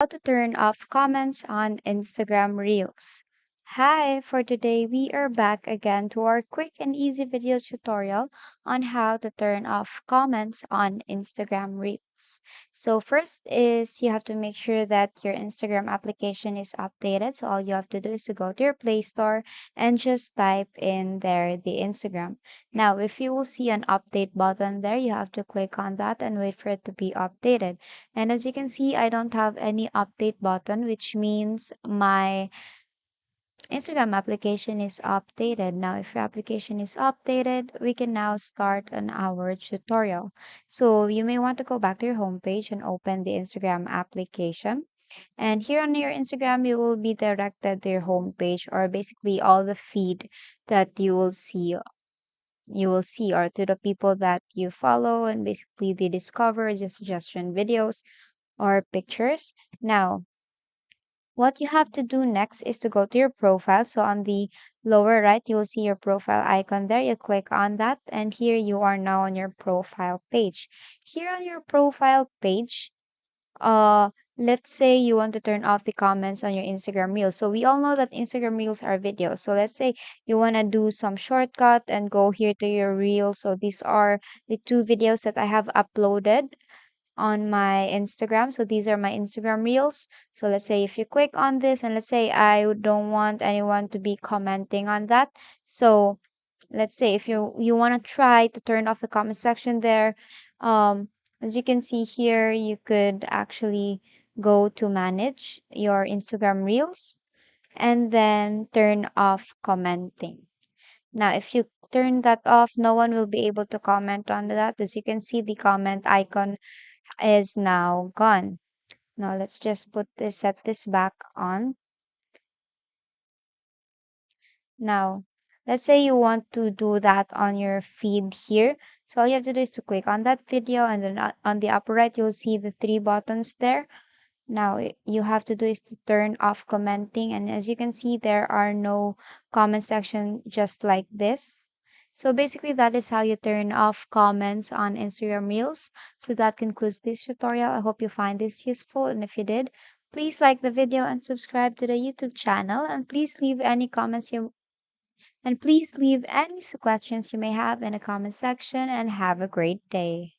How to turn off comments on Instagram Reels. Hi, for today we are back again to our quick and easy video tutorial on how to turn off comments on Instagram Reels. So first is you have to make sure that your Instagram application is updated. So all you have to do is to go to your Play Store and just type in there the Instagram. Now, if you will see an update button there, you have to click on that and wait for it to be updated. And as you can see, I don't have any update button, which means my Instagram application is updated. Now, if your application is updated, we can now start on our tutorial. So you may want to go back to your homepage and open the Instagram application. And here on your Instagram, you will be directed to your homepage or basically all the feed that you will see or to the people that you follow and basically they discover just suggestion videos or pictures. Now, what you have to do next is to go to your profile. So on the lower right, you'll see your profile icon there. You click on that, and here you are now on your profile page. Here on your profile page, uh, let's say you want to turn off the comments on your Instagram Reels. So we all know that Instagram Reels are videos. So let's say you want to do some shortcut and go here to your Reel. So these are the two videos that I have uploaded on my Instagram. So these are my Instagram reels. So let's say if you click on this and let's say I don't want anyone to be commenting on that. So let's say if you want to try to turn off the comment section there, um as you can see here, you could actually go to manage your Instagram reels and then turn off commenting. Now, if you turn that off, no one will be able to comment on that. As you can see, the comment icon is now gone. Now let's just set this back on. Now, let's say you want to do that on your feed here. So all you have to do is to click on that video and then on the upper right, you'll see the three buttons there. Now, you have to do is to turn off commenting. And as you can see, there are no comment section just like this. So basically, that is how you turn off comments on Instagram Reels. So that concludes this tutorial. I hope you find this useful. And if you did, please like the video and subscribe to the YouTube channel. And please leave any questions you may have in the comment section and have a great day.